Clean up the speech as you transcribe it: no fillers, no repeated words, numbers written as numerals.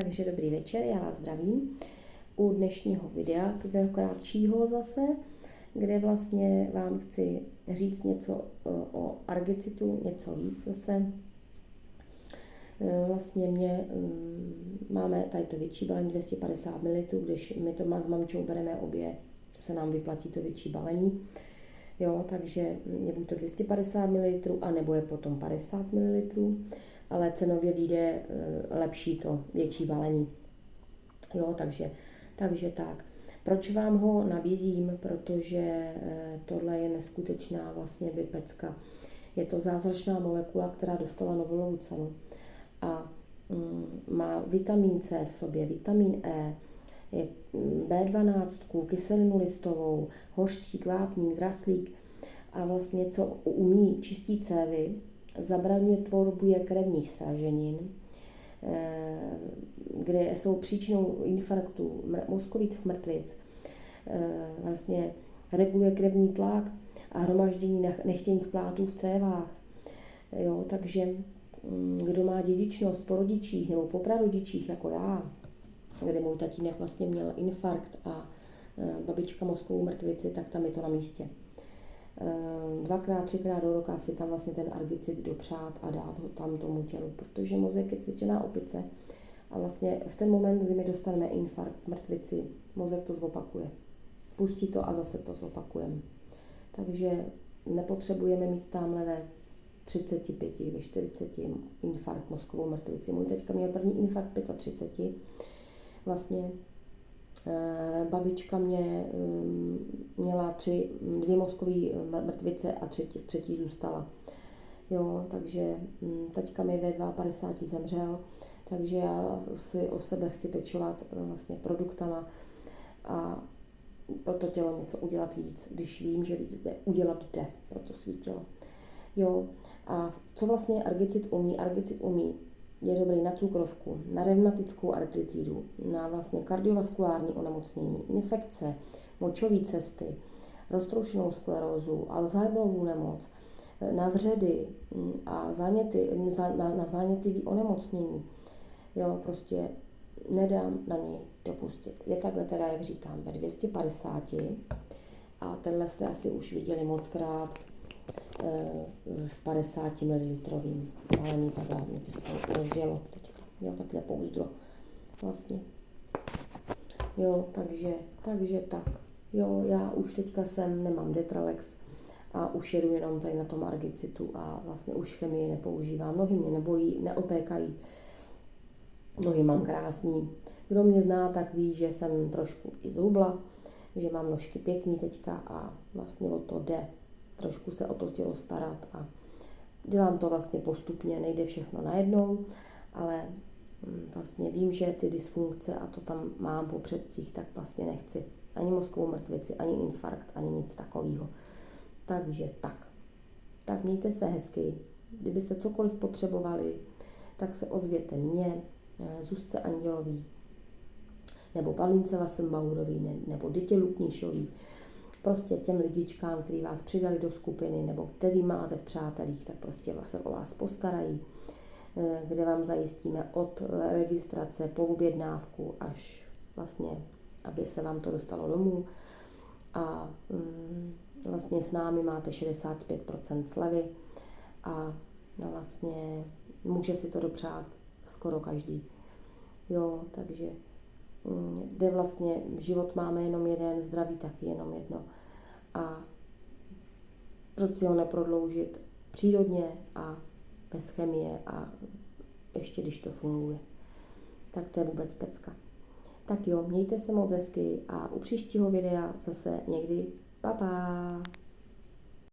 Takže dobrý večer, já vás zdravím u dnešního videa, takového krátšího zase, kde vlastně vám chci říct něco o argicitu, něco víc zase. Vlastně máme tady to větší balení 250 ml, když my to s mamičou bereme obě, se nám vyplatí to větší balení. Jo, takže je buď to 250 ml, anebo je potom 50 ml, ale cenově vyjde lepší to větší balení. Jo, takže tak. Proč vám ho nabízím? Protože tohle je neskutečná vlastně pecka. Je to zázračná molekula, která dostala Nobelovu cenu. A má vitamin C v sobě, vitamin E, B12, kyselinu listovou, hořčík, vápník, draslík a vlastně co umí, čistí cévy, zabraňuje tvorbě krevních sraženin, kde jsou příčinou infarktu, mozkových mrtvic, vlastně reguluje krevní tlak a hromaždění nechtěných plátů v cévách. Jo, takže kdo má dědičnost po rodičích nebo po prarodičích jako já, kde můj tatínek vlastně měl infarkt a babička mozkovou mrtvici, tak tam je to na místě. 2x, 3x do roka si tam vlastně ten argicid dopřát a dát ho tam tomu tělu, protože mozek je cvičená opice a vlastně v ten moment, kdy my dostaneme infarkt, mrtvici, mozek to zopakuje. Pustí to a zase to zopakujeme. Takže nepotřebujeme mít tamhle ve 35, ve 40 infarkt, mozkovou mrtvici. Můj teďka měl první infarkt 35. Vlastně babička měla 2 mozkové mrtvice a třetí zůstala. Jo, takže teďka mi ve 52 zemřel, takže já si o sebe chci pečovat vlastně produktama a pro to tělo něco udělat víc, když vím, že víc udělat jde pro to svý tělo. Jo, a co vlastně argicid umí? Argicid umí, je dobrý na cukrovku, na revmatickou artritidu, na vlastně kardiovaskulární onemocnění, infekce, močové cesty, roztroušenou sklerózu, Alzheimerovu nemoc, na vředy a na zánětlivý onemocnění. Jo, prostě nedám na něj dopustit. Je takhle teda, jak říkám, ve 250 a tenhle jste asi už viděli mockrát v 50 ml balení, takhle mi by se to rozjelo teďka. Jo, takhle pouzdro vlastně. Jo, takže tak. Jo, já už teďka nemám Detralex a už jedu jenom tady na tom argicitu a vlastně už chemii nepoužívám. Nohy mě nebolí, neotékají. Nohy mám krásný. Kdo mě zná, tak ví, že jsem trošku i zhubla, že mám nožky pěkný teďka a vlastně o to jde. Trošku se o to tělo starat a dělám to vlastně postupně, nejde všechno najednou, ale vlastně vím, že ty dysfunkce a to tam mám po předcích, tak vlastně nechci ani mozkovou mrtvici, ani infarkt, ani nic takového. Takže tak. Tak mějte se hezky. Kdybyste cokoliv potřebovali, tak se ozvěte mně, Zuzce Andělový, nebo Pavlínce Wassenbauerový, nebo Dytě Luknišový. Prostě těm lidičkám, který vás přidali do skupiny, nebo který máte v přátelích, tak prostě se o vás postarají, kde vám zajistíme od registrace po objednávku až vlastně, aby se vám to dostalo domů. A vlastně s námi máte 65% slevy a vlastně může si to dopřát skoro každý. Jo, takže kde vlastně život máme jenom jeden, zdraví taky jenom jedno. A proč si ho neprodloužit přírodně a bez chemie a ještě když to funguje. Tak to je vůbec pecka. Tak jo, mějte se moc hezky a u příštího videa zase někdy. Pa, pa.